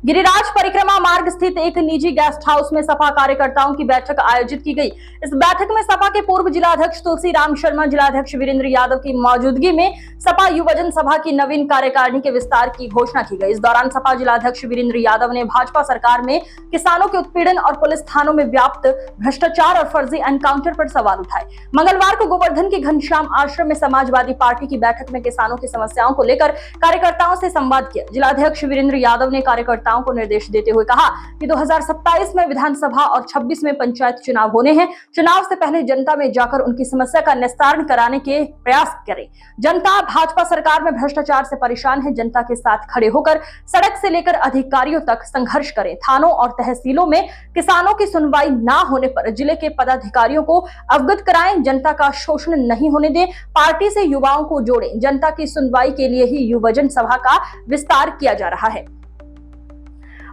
गिरिराज परिक्रमा मार्ग स्थित एक निजी गेस्ट हाउस में सपा कार्यकर्ताओं की बैठक आयोजित की गई। इस बैठक में सपा के पूर्व जिलाध्यक्ष तुलसी राम शर्मा, जिलाध्यक्ष वीरेंद्र यादव की मौजूदगी में सपा युवजन सभा की नवीन कार्यकारिणी के विस्तार की घोषणा की गई। इस दौरान सपा जिलाध्यक्ष वीरेंद्र यादव ने भाजपा सरकार में किसानों के उत्पीड़न और पुलिस थानों में व्याप्त भ्रष्टाचार और फर्जी एनकाउंटर पर सवाल उठाए। मंगलवार को गोवर्धन के घनश्याम आश्रम में समाजवादी पार्टी की बैठक में किसानों की समस्याओं को लेकर कार्यकर्ताओं से संवाद किया। जिलाध्यक्ष वीरेंद्र यादव ने कार्यकर्ताओं को निर्देश देते हुए कहा कि 2027 में विधानसभा और 26 में पंचायत चुनाव होने हैं। चुनाव से पहले जनता में जाकर उनकी समस्या का निस्तारण कराने के प्रयास करें। जनता भाजपा सरकार में भ्रष्टाचार से परेशान है। जनता के साथ खड़े होकर सड़क से लेकर अधिकारियों तक संघर्ष करें। थानों और तहसीलों में किसानों की सुनवाई न होने पर जिले के पदाधिकारियों को अवगत कराएं। जनता का शोषण नहीं होने दें। पार्टी से युवाओं को जोड़ें। जनता की सुनवाई के लिए ही युवजन सभा का विस्तार किया जा रहा है।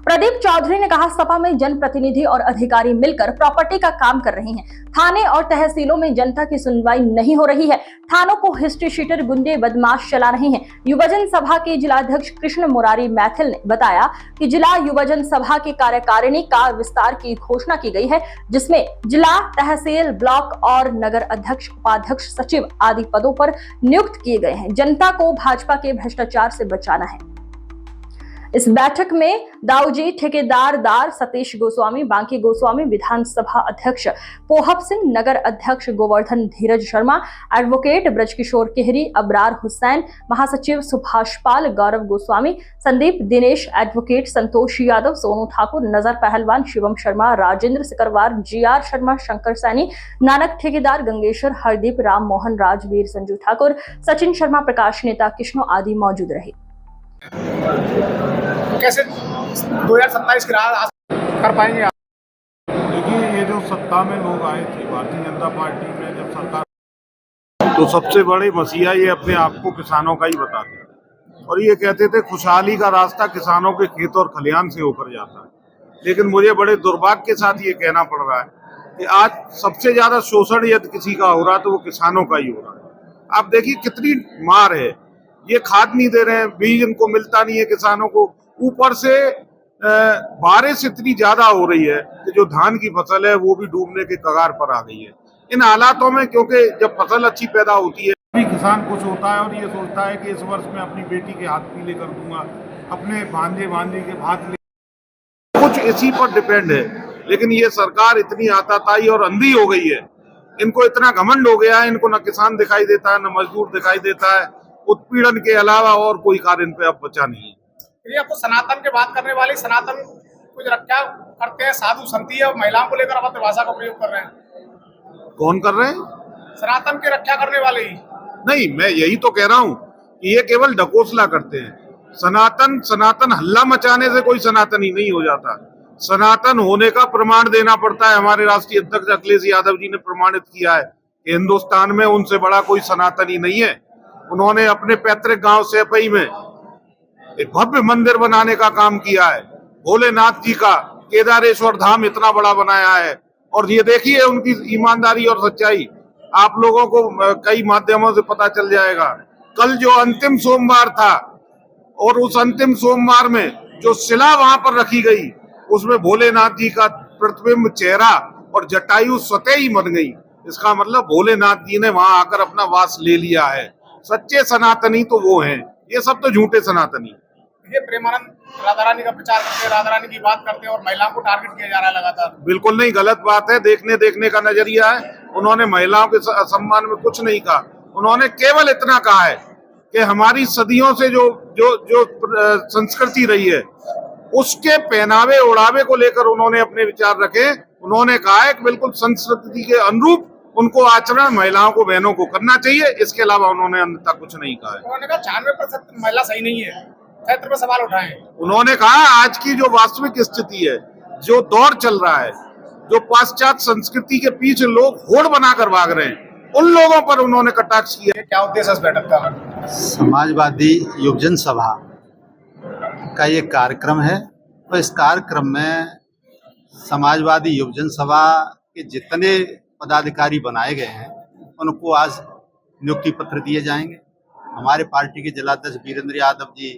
प्रदीप चौधरी ने कहा, सपा में जनप्रतिनिधि और अधिकारी मिलकर प्रॉपर्टी का काम कर रहे हैं। थाने और तहसीलों में जनता की सुनवाई नहीं हो रही है। थानों को हिस्ट्री शीटर गुंडे बदमाश चला रहे हैं। युवजन सभा के जिलाध्यक्ष कृष्ण मुरारी मैथिल ने बताया कि जिला युवजन सभा की कार्यकारिणी का विस्तार की घोषणा की गई है, जिसमें जिला, तहसील, ब्लॉक और नगर अध्यक्ष, उपाध्यक्ष, सचिव आदि पदों पर नियुक्त किए गए हैं। जनता को भाजपा के भ्रष्टाचार से बचाना है। इस बैठक में दाऊजी ठेकेदार दार सतीश गोस्वामी, बांकी गोस्वामी, विधानसभा अध्यक्ष पोहब सिंह, नगर अध्यक्ष गोवर्धन धीरज शर्मा, एडवोकेट ब्रजकिशोर केहरी, अबरार हुसैन, महासचिव सुभाष पाल, गौरव गोस्वामी, संदीप दिनेश, एडवोकेट संतोष यादव, सोनू ठाकुर, नजर पहलवान, शिवम शर्मा, राजेंद्र सिकरवार, जीआर शर्मा, शंकर सैनी, नानक ठेकेदार, गंगेश्वर, हरदीप, राम मोहन, राजवीर, संजू ठाकुर, सचिन शर्मा, प्रकाश नेता, किश्नो आदि मौजूद रहे। कैसे 2027 की राह कर पाएंगे आप? देखिए, ये जो सत्ता में लोग आए थे भारतीय जनता पार्टी में जब सरकार, तो सबसे बड़ी मसीहा ये अपने आप को किसानों का ही बताते और ये कहते थे खुशहाली का रास्ता किसानों के खेत और खलिहान से होकर जाता है। लेकिन मुझे बड़े दुर्भाग्य के साथ ये कहना पड़ रहा है कि आज सबसे ज्यादा शोषण यदि किसी का हो रहा है तो वो किसानों का ही हो रहा है। आप देखिए कितनी मार है। ये खाद नहीं दे रहे हैं, बीज इनको मिलता नहीं है किसानों को, ऊपर से बारिश इतनी ज्यादा हो रही है कि जो धान की फसल है वो भी डूबने के कगार पर आ गई है। इन हालातों में क्योंकि जब फसल अच्छी पैदा होती है भी किसान खुश होता है और ये सोचता है कि इस वर्ष मैं अपनी बेटी के हाथ पीले कर दूंगा, अपने भांजे के हाथ ले, कुछ इसी पर डिपेंड है। लेकिन ये सरकार इतनी आताताई और अंधी हो गई है, इनको इतना घमंड हो गया है, इनको न किसान दिखाई देता है, न मजदूर दिखाई देता है। उत्पीड़न के अलावा और कोई कार्य इन पे अब बचा नहीं है। ये आपको सनातन की बात करने वाले सनातन कुछ रक्षा करते हैं, साधु संती है, महिलाओं को लेकर अभद्र भाषा का प्रयोग कर रहे हैं। कौन कर रहे हैं? सनातन की रक्षा करने वाले ही। नहीं, मैं यही तो कह रहा हूँ कि ये केवल ढकोसला करते हैं। सनातन हल्ला मचाने से कोई सनातनी नहीं हो जाता। सनातन होने का प्रमाण देना पड़ता है। हमारे राष्ट्रीय अध्यक्ष अखिलेश यादव जी ने प्रमाणित किया है कि हिंदुस्तान में उनसे बड़ा कोई सनातनी नहीं है। उन्होंने अपने पैतृक गांव सेपई में एक भव्य मंदिर बनाने का काम किया है। भोलेनाथ जी का केदारेश्वर धाम इतना बड़ा बनाया है और ये देखिए उनकी ईमानदारी और सच्चाई आप लोगों को कई माध्यमों से पता चल जाएगा। कल जो अंतिम सोमवार था और उस अंतिम सोमवार में जो शिला वहां पर रखी गई उसमें भोलेनाथ जी का प्रतिबिंब, चेहरा और जटायु स्वतः ही बन गई। इसका मतलब भोलेनाथ जी ने वहां आकर अपना वास ले लिया है। सच्चे सनातनी तो वो हैं, ये सब तो झूठे सनातनी। ये प्रेमानंद राधा रानी का प्रचार करते हैं, राधा रानी की बात करते हैं और महिलाओं को टारगेट किया जा रहा है लगातार। बिल्कुल नहीं, गलत बात है। देखने का नजरिया है। उन्होंने महिलाओं के सम्मान में कुछ नहीं कहा। उन्होंने केवल इतना कहा है कि हमारी सदियों से जो संस्कृति रही है उसके पहनावे ओढ़ावे को लेकर उन्होंने अपने विचार रखे। उन्होंने कहा है कि बिल्कुल संस्कृति के अनुरूप उनको आचरण महिलाओं को, बहनों को करना चाहिए। इसके अलावा उन्होंने अन्यथा कुछ नहीं कहा है। उन्होंने कहा 96% महिला सही नहीं है, क्षेत्र में सवाल उठाए। उन्होंने कहा आज की जो वास्तविक स्थिति है, जो दौर चल रहा है, जो पाश्चात्य संस्कृति के पीछे लोग होड़ बनाकर भाग रहे हैं, उन लोगों पर उन्होंने कटाक्ष किया। क्या उद्देश्य इस बैठक का? समाजवादी युवजन सभा का ये कार्यक्रम है और इस कार्यक्रम में समाजवादी युवजन सभा के जितने पदाधिकारी बनाए गए हैं उनको आज नियुक्ति पत्र दिए जाएंगे। हमारे पार्टी के जिलाध्यक्ष वीरेंद्र यादव जी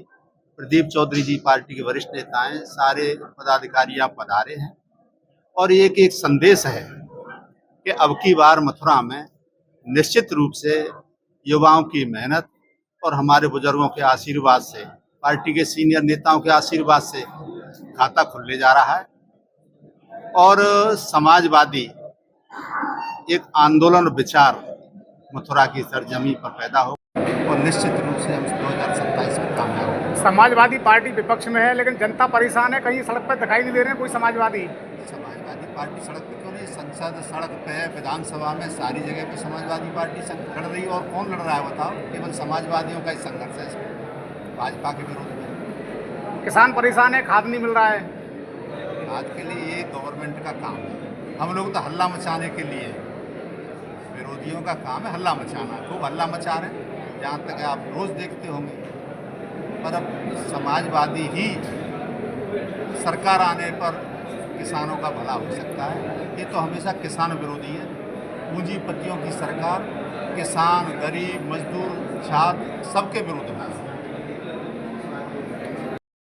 प्रदीप चौधरी जी पार्टी के वरिष्ठ नेता हैं, सारे पदाधिकारी यहाँ पधारे हैं और ये एक संदेश है कि अब की बार मथुरा में निश्चित रूप से युवाओं की मेहनत और हमारे बुजुर्गों के आशीर्वाद से, पार्टी के सीनियर नेताओं के आशीर्वाद से खाता खुलने जा रहा है और समाजवादी एक आंदोलन विचार मथुरा की सरजमी पर पैदा हो और निश्चित रूप से हम 2027 में कामयाब होंगे। समाजवादी पार्टी विपक्ष में है, लेकिन जनता परेशान है, कहीं सड़क पर दिखाई नहीं दे रहे हैं कोई समाजवादी। समाजवादी पार्टी सड़क पे क्यों नहीं? संसद सड़क पे है, विधानसभा में सारी जगह पे समाजवादी पार्टी लड़ रही है। और कौन लड़ रहा है बताओ? केवल समाजवादियों का ही संघर्ष है इसमें, भाजपा के विरोध में। किसान परेशान है, खाद नहीं मिल रहा है। आज के लिए ये गवर्नमेंट का काम है, हम लोग तो हल्ला मचाने के लिए, विरोधियों का काम है हल्ला मचाना। खूब हल्ला मचा रहे हैं, जहाँ तक आप रोज़ देखते होंगे। पर अब समाजवादी ही सरकार आने पर किसानों का भला हो सकता है। ये तो हमेशा किसान विरोधी है, पूंजीपतियों की सरकार किसान, गरीब, मजदूर, छात्र सबके विरोध में है।